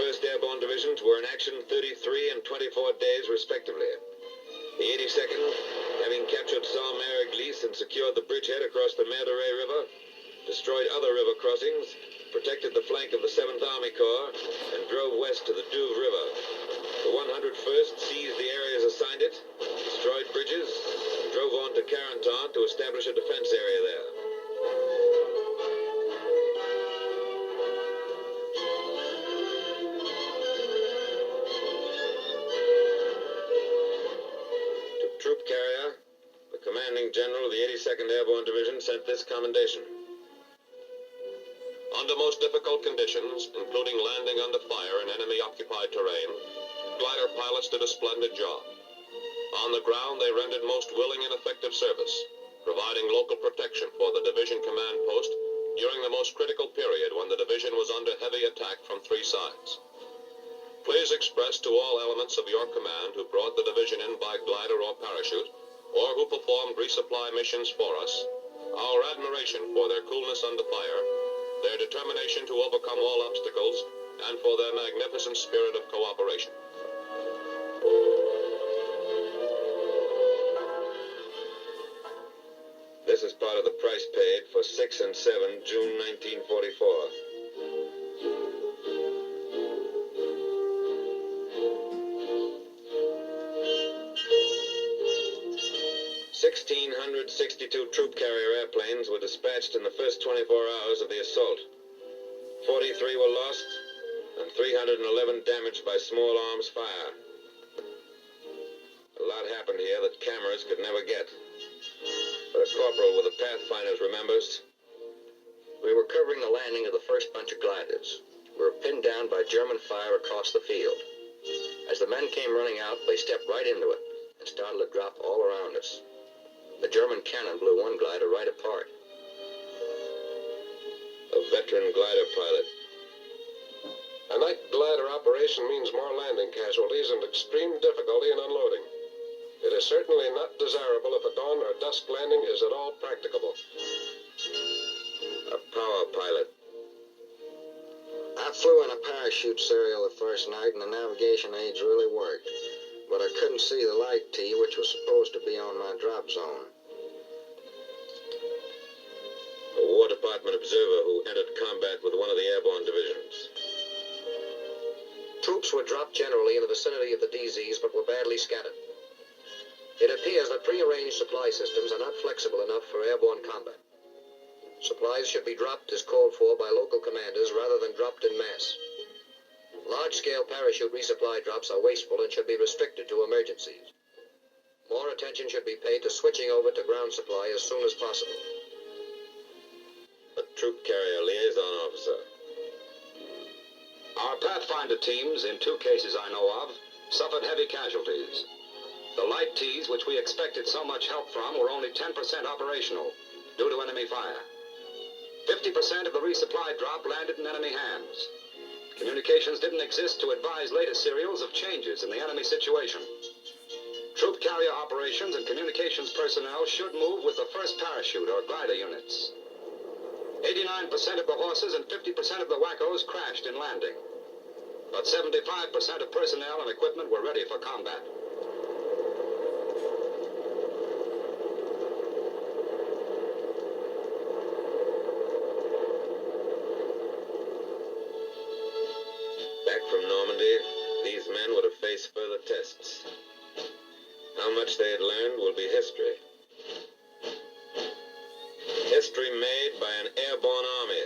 1st Airborne Divisions were in action 33 and 24 days, respectively. The 82nd, having captured Saint-Mère-Église and secured the bridgehead across the Mer de Ray River, destroyed other river crossings, protected the flank of the 7th Army Corps, and drove west to the Douve River. The 101st seized the areas assigned it, destroyed bridges, and drove on to Carentan to establish a defense area there. Troop carrier, the commanding general of the 82nd Airborne Division sent this commendation. Under most difficult conditions, including landing under fire in enemy-occupied terrain, glider pilots did a splendid job. On the ground, they rendered most willing and effective service, providing local protection for the division command post during the most critical period when the division was under heavy attack from 3 sides. Please express to all elements of your command who brought the division in by glider or parachute, or who performed resupply missions for us, our admiration for their coolness under fire, their determination to overcome all obstacles, and for their magnificent spirit of cooperation. This is part of the price paid for 6 and 7, June 1944. 1,662 troop carrier airplanes were dispatched in the first 24 hours of the assault. 43 were lost, and 311 damaged by small arms fire. A lot happened here that cameras could never get. But a corporal with the Pathfinders remembers. We were covering the landing of the first bunch of gliders. We were pinned down by German fire across the field. As the men came running out, they stepped right into it and started to drop all around us. The German cannon blew one glider right apart. A veteran glider pilot. A night glider operation means more landing casualties and extreme difficulty in unloading. It is certainly not desirable if a dawn or dusk landing is at all practicable. A power pilot. I flew in a parachute serial the first night, and the navigation aids really worked. But I couldn't see the light T, which was supposed to be on my drop zone. A War Department observer who entered combat with one of the airborne divisions. Troops were dropped generally in the vicinity of the DZs, but were badly scattered. It appears that prearranged supply systems are not flexible enough for airborne combat. Supplies should be dropped as called for by local commanders rather than dropped in mass. Large-scale parachute resupply drops are wasteful and should be restricted to emergencies. More attention should be paid to switching over to ground supply as soon as possible. A troop carrier liaison officer. Our Pathfinder teams, in 2 cases I know of, suffered heavy casualties. The light Ts, which we expected so much help from, were only 10% operational due to enemy fire. 50% of the resupply drop landed in enemy hands. Communications didn't exist to advise latest serials of changes in the enemy situation. Troop carrier operations and communications personnel should move with the first parachute or glider units. 89% of the horses and 50% of the wackos crashed in landing. But 75% of personnel and equipment were ready for combat. Back from Normandy, these men would have faced further tests. How much they had learned will be history. History made by an airborne army.